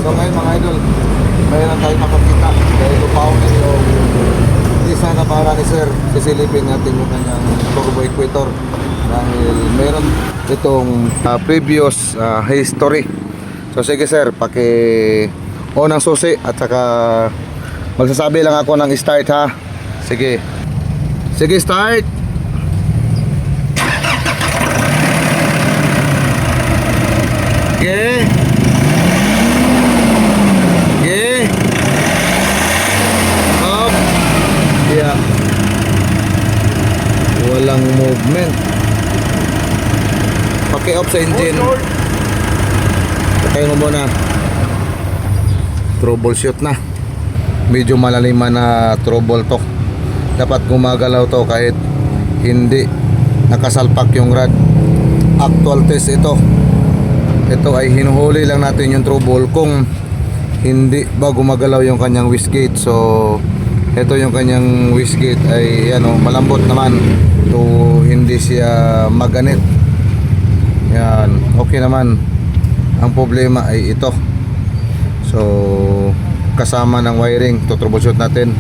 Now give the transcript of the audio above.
So ngayon mga idol, mayroon tayo makakita dahil upawin yung isa na para ni Sir. Sisilipin natin yung kanyang turbo equator dahil meron itong previous history. So sige sir, paki-on ang susi at saka magsasabi lang ako ng start ha. Sige. Sige, start. Okay. Okay. Up. Yeah. Walang movement. Paki-off sa engine. Patayin mo muna. Troubleshoot na. Medyo malaliman na trouble to. Dapat gumagalaw to kahit hindi nakasalpak yung rad. Actual test ito. Ito ay hinuhuli lang natin yung trouble kung hindi ba gumagalaw yung kanyang wastegate. So ito yung kanyang wastegate ay malambot naman. So hindi siya maganit. Yan, okay naman. Ang problema ay ito. So kasama ng wiring, to troubleshoot natin.